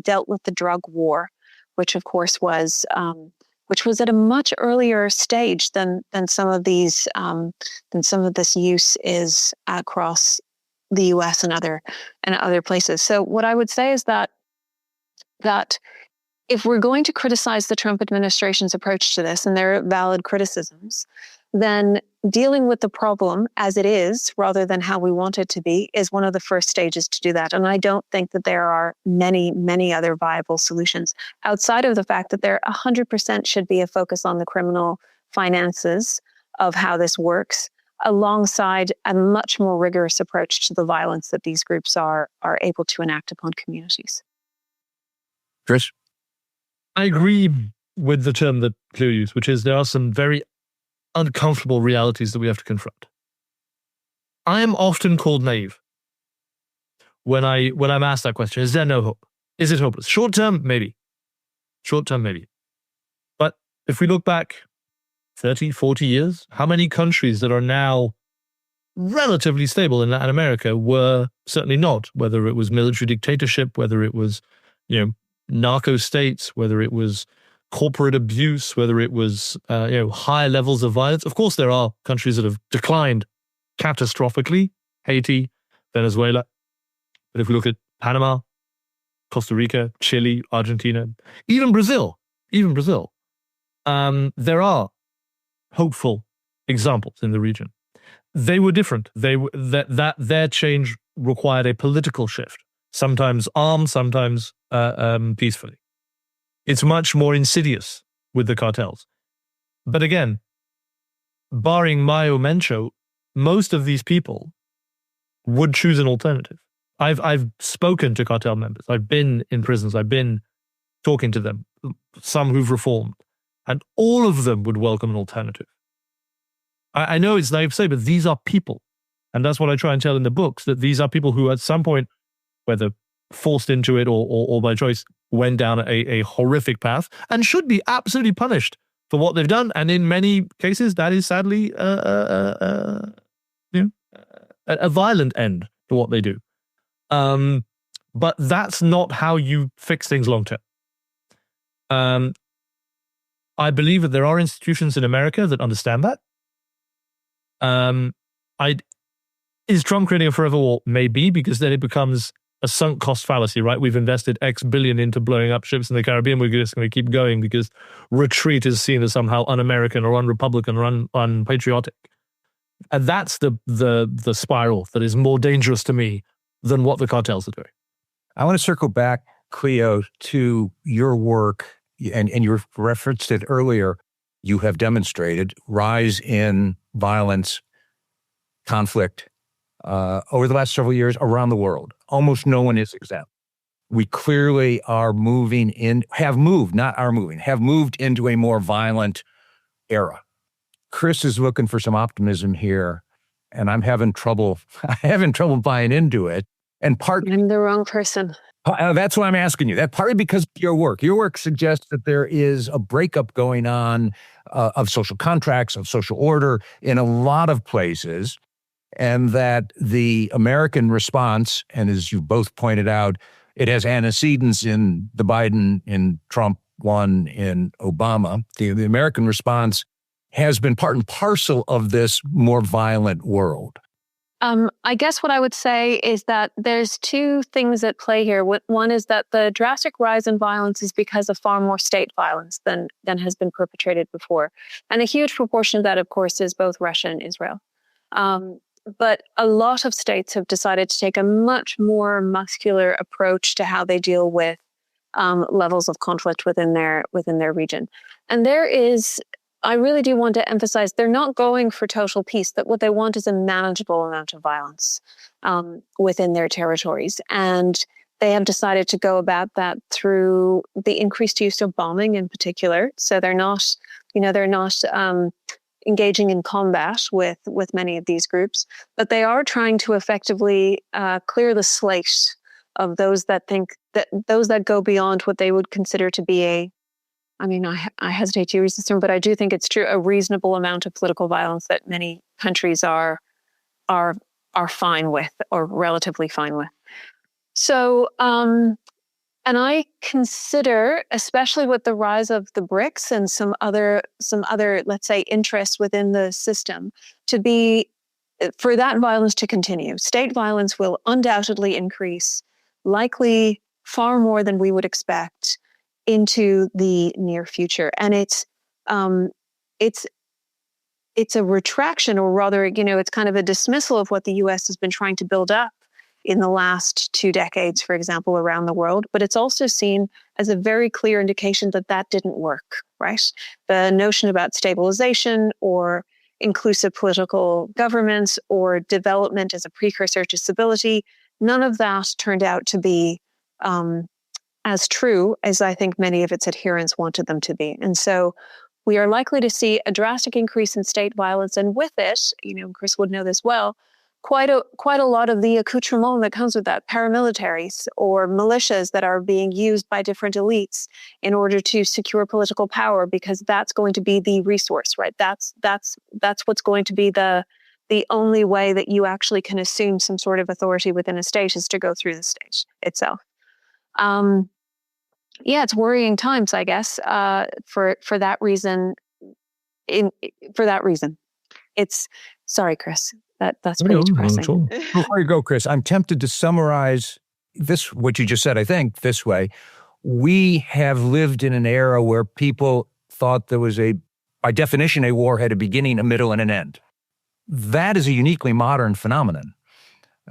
dealt with the drug war, which of course was at a much earlier stage than some of this use is across the U.S. and other places. So what I would say is that if we're going to criticize the Trump administration's approach to this, and there are valid criticisms, then dealing with the problem as it is, rather than how we want it to be, is one of the first stages to do that. And I don't think that there are many, many other viable solutions outside of the fact that there 100% should be a focus on the criminal finances of how this works, alongside a much more rigorous approach to the violence that these groups are able to enact upon communities. Chris? I agree with the term that Cleo used, which is there are some very uncomfortable realities that we have to confront. I am often called naive when I'm asked that question. Is there no hope? Is it hopeless? Short term, maybe. Short term, maybe. But if we look back 30, 40 years, how many countries that are now relatively stable in Latin America were certainly not, whether it was military dictatorship, whether it was, narco states, whether it was corporate abuse, whether it was, higher levels of violence. Of course, there are countries that have declined catastrophically, Haiti, Venezuela. But if we look at Panama, Costa Rica, Chile, Argentina, even Brazil, There are hopeful examples in the region. They were different. Their change required a political shift, sometimes armed, sometimes peacefully. It's much more insidious with the cartels. But again, barring Mayo Mencho, most of these people would choose an alternative. I've spoken to cartel members. I've been in prisons. I've been talking to them, some who've reformed, and all of them would welcome an alternative. I know it's naive to say, but these are people. And that's what I try and tell in the books, that these are people who at some point, whether forced into it or by choice, went down a horrific path and should be absolutely punished for what they've done. And in many cases, that is sadly a violent end to what they do. But that's not how you fix things long term. I believe that there are institutions in America that understand that. Is Trump creating a forever war? Maybe, because then it becomes a sunk cost fallacy, right? We've invested X billion into blowing up ships in the Caribbean. We're just going to keep going because retreat is seen as somehow un-American or un-Republican or unpatriotic. And that's the spiral that is more dangerous to me than what the cartels are doing. I want to circle back, Cleo, to your work, and you referenced it earlier. You have demonstrated rise in violence, conflict over the last several years around the world. Almost no one is exempt. We clearly are have moved into a more violent era. Chris is looking for some optimism here, and I'm having trouble buying into it. And I'm the wrong person. That's why I'm asking you. That partly because of your work. Your work suggests that there is a breakup going on of social contracts, of social order in a lot of places, and that the American response, and as you both pointed out, it has antecedents in the Biden, in Trump, one in Obama. The American response has been part and parcel of this more violent world. I guess what I would say is that there's two things at play here. One is that the drastic rise in violence is because of far more state violence than has been perpetrated before. And a huge proportion of that, of course, is both Russia and Israel. But a lot of states have decided to take a much more muscular approach to how they deal with levels of conflict within their region. And I really do want to emphasize, they're not going for total peace, that what they want is a manageable amount of violence within their territories. And they have decided to go about that through the increased use of bombing in particular. So they're not engaging in combat with many of these groups, but they are trying to effectively clear the slate of those that go beyond what they would consider to be I hesitate to use this term, but I do think it's true, a reasonable amount of political violence that many countries are fine with, or relatively fine with. So, and I consider, especially with the rise of the BRICS and some other, let's say, interests within the system, for that violence to continue. State violence will undoubtedly increase, likely far more than we would expect, into the near future. And it's a retraction, or rather, it's kind of a dismissal of what the US has been trying to build up in the last 2 decades, for example, around the world. But it's also seen as a very clear indication that didn't work, right? The notion about stabilization or inclusive political governments or development as a precursor to stability, none of that turned out to be as true as I think many of its adherents wanted them to be. And so we are likely to see a drastic increase in state violence. And with it, Chris would know this well, quite a lot of the accoutrement that comes with that, paramilitaries or militias that are being used by different elites in order to secure political power, because that's going to be the resource, right? That's what's going to be the only way that you actually can assume some sort of authority within a state, is to go through the state itself. It's worrying times, I guess, for that reason. It's sorry, Chris. That's pretty depressing. Before you go, Chris, I'm tempted to summarize what you just said, I think, this way. We have lived in an era where people thought there was by definition, a war had a beginning, a middle, and an end. That is a uniquely modern phenomenon,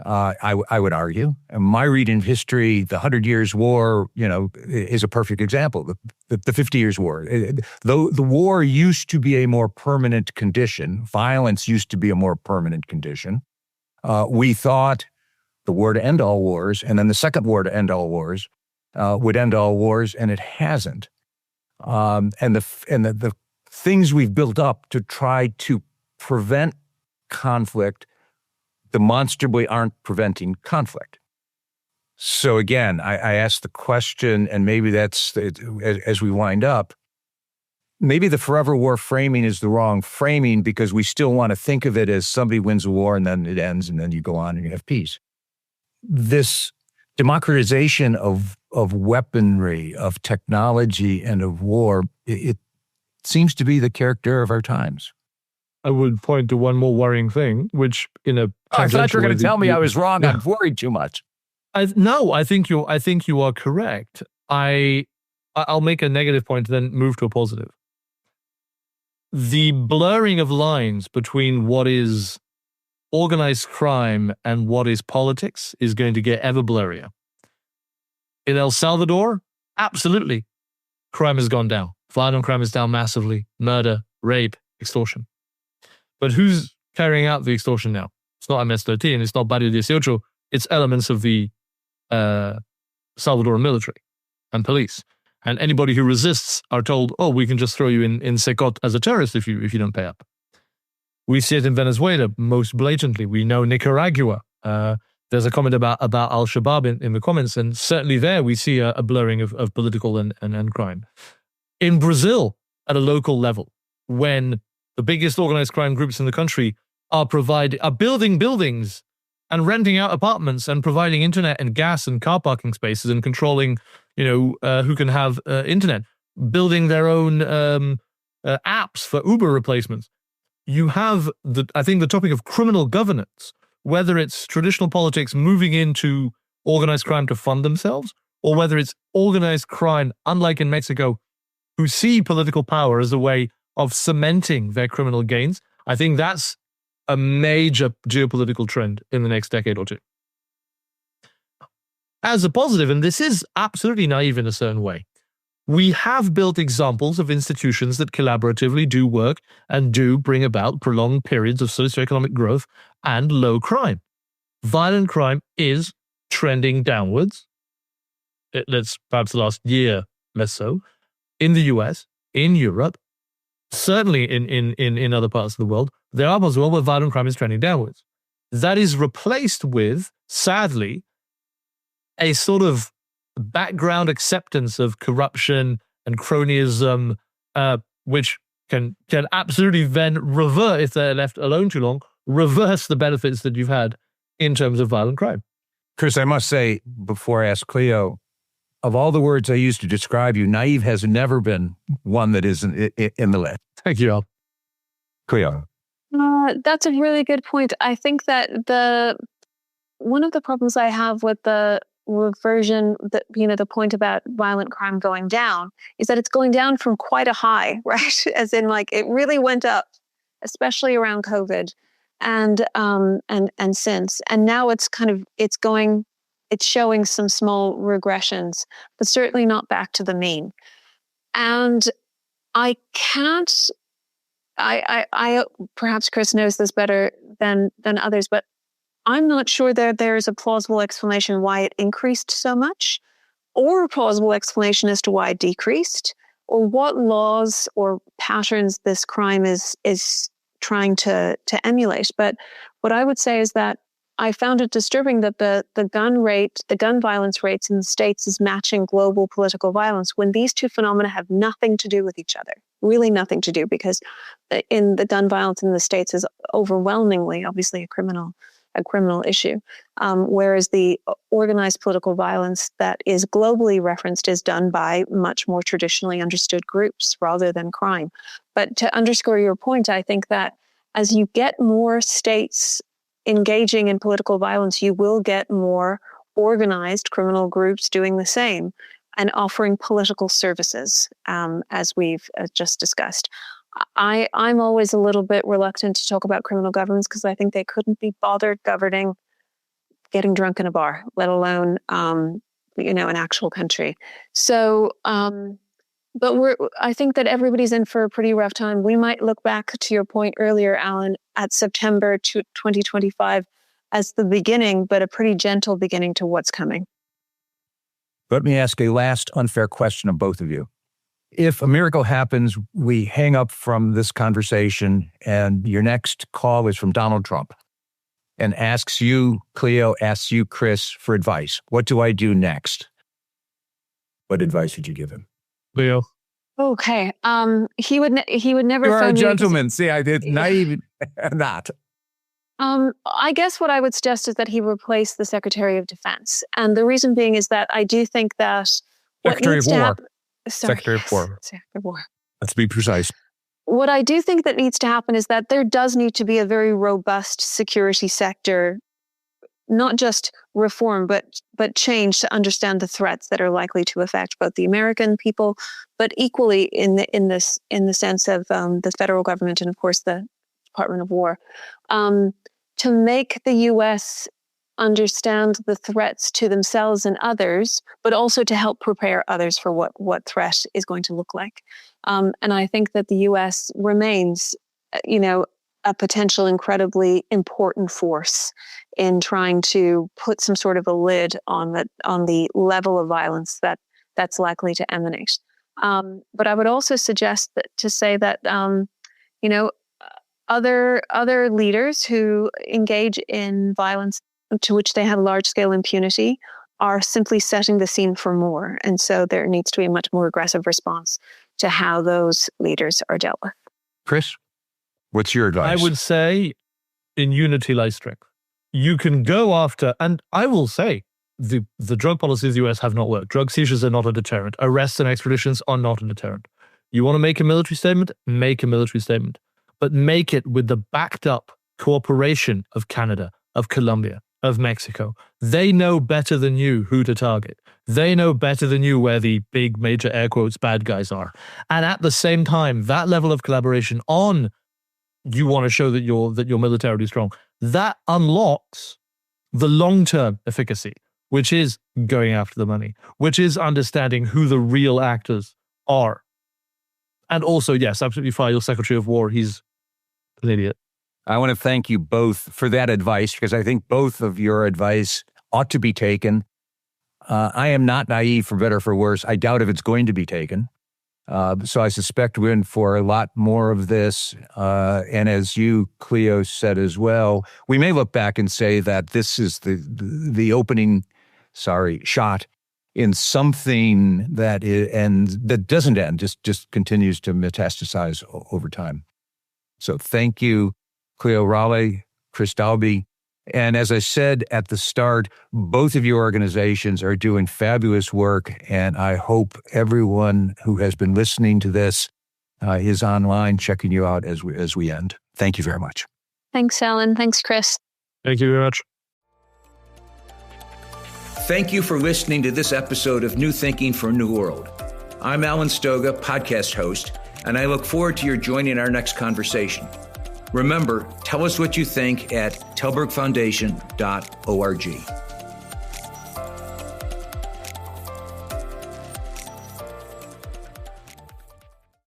I would argue. And my reading of history, the 100 Years' War, is a perfect example. The 50 Years' War. Though the war used to be a more permanent condition, violence used to be a more permanent condition, we thought the war to end all wars, and then the second war to end all wars, would end all wars, and it hasn't. And the things we've built up to try to prevent conflict demonstrably aren't preventing conflict. So again, I ask the question, and maybe that's, as we wind up, maybe the forever war framing is the wrong framing because we still want to think of it as somebody wins a war and then it ends and then you go on and you have peace. This democratization of weaponry, of technology, and of war, it seems to be the character of our times. I would point to one more worrying thing, which I thought you were going to tell me I was wrong. I'm worried too much. No, I think you are correct. I'll make a negative point, then move to a positive. The blurring of lines between what is organized crime and what is politics is going to get ever blurrier. In El Salvador, absolutely, crime has gone down. Violent crime is down massively. Murder, rape, extortion. But who's carrying out the extortion now? It's not MS-13, it's not Barrio 18, it's elements of the Salvadoran military and police. And anybody who resists are told, oh, we can just throw you in Secot as a terrorist if you don't pay up. We see it in Venezuela most blatantly. We know Nicaragua. There's a comment about Al-Shabaab in the comments, and certainly there we see a blurring of political and crime. In Brazil, at a local level, when the biggest organized crime groups in the country are building buildings and renting out apartments and providing internet and gas and car parking spaces and controlling, who can have internet, building their own apps for Uber replacements. You have I think the topic of criminal governance, whether it's traditional politics moving into organized crime to fund themselves, or whether it's organized crime, unlike in Mexico, who see political power as a way of cementing their criminal gains. I think that's a major geopolitical trend in the next decade or two. As a positive, and this is absolutely naive in a certain way, we have built examples of institutions that collaboratively do work and do bring about prolonged periods of socioeconomic growth and low crime. Violent crime is trending downwards. Let's perhaps the last year, less so, in the US, in Europe, certainly in other parts of the world. There are parts of the world where violent crime is trending downwards. That is replaced with, sadly, a sort of background acceptance of corruption and cronyism, which can absolutely then revert, if they're left alone too long, reverse the benefits that you've had in terms of violent crime. Chris, I must say, before I ask Cleo, of all the words I used to describe you, naive has never been one that isn't in the list. Thank you, Al. Cleo. That's a really good point. I think that one of the problems I have with the reversion, the point about violent crime going down, is that it's going down from quite a high, right? As in, like, it really went up, especially around COVID, and since, and now it's showing some small regressions, but certainly not back to the mean. And I perhaps Chris knows this better than others, but I'm not sure that there's a plausible explanation why it increased so much, or a plausible explanation as to why it decreased, or what laws or patterns this crime is trying to emulate. But what I would say is that I found it disturbing that the gun violence rates in the States is matching global political violence when these two phenomena have nothing to do with each other, really nothing to do, because in the gun violence in the States is overwhelmingly, obviously, a criminal issue, whereas the organized political violence that is globally referenced is done by much more traditionally understood groups rather than crime. But to underscore your point, I think that as you get more states engaging in political violence, you will get more organized criminal groups doing the same. and offering political services, as we've just discussed. I'm always a little bit reluctant to talk about criminal governments because I think they couldn't be bothered governing getting drunk in a bar, let alone, an actual country. So, but I think that everybody's in for a pretty rough time. We might look back to your point earlier, Alan, at September 2025 as the beginning, but a pretty gentle beginning to what's coming. Let me ask a last unfair question of both of you. If a miracle happens, we hang up from this conversation and your next call is from Donald Trump and asks you, Cleo, asks you, Chris, for advice. What do I do next? What advice would you give him? Leo. Okay. He would never. You are a gentleman. See, I did naive not. I guess what I would suggest is that he replace the Secretary of Defense, and the reason being is that I do think that Secretary of War. Secretary of War. Secretary of War. Let's be precise. What I do think that needs to happen is that there does need to be a very robust security sector, not just reform, but change to understand the threats that are likely to affect both the American people, but equally in the sense of the federal government and of course the Department of War, to make the U.S. understand the threats to themselves and others, but also to help prepare others for what threat is going to look like. And I think that the U.S. remains, a potential incredibly important force in trying to put some sort of a lid on the level of violence that's likely to emanate. But I would also suggest that other leaders who engage in violence to which they have large-scale impunity are simply setting the scene for more. And so there needs to be a much more aggressive response to how those leaders are dealt with. Chris, what's your advice? I would say in unity lies strength. You can go after, and I will say, the drug policies of the US have not worked. Drug seizures are not a deterrent. Arrests and extraditions are not a deterrent. You want to make a military statement? Make a military statement. But make it with the backed up cooperation of Canada, of Colombia, of Mexico. They know better than you who to target. They know better than you where the big major air quotes bad guys are. And at the same time, that level of collaboration on you want to show that you're militarily strong, that unlocks the long-term efficacy, which is going after the money, which is understanding who the real actors are. And also, yes, absolutely fire your Secretary of War. He's an idiot. I want to thank you both for that advice because I think both of your advice ought to be taken. I am not naive, for better or for worse. I doubt if it's going to be taken. So I suspect we're in for a lot more of this. And as you, Cleo, said as well, we may look back and say that this is the opening, shot in something that that doesn't end, just continues to metastasize over time. So thank you, Cleo Raleigh, Chris Dalby. And as I said at the start, both of your organizations are doing fabulous work, and I hope everyone who has been listening to this is online checking you out as we end. Thank you very much. Thanks, Alan. Thanks, Chris. Thank you very much. Thank you for listening to this episode of New Thinking for a New World. I'm Alan Stoga, podcast host, and I look forward to your joining our next conversation. Remember, tell us what you think at telbergfoundation.org.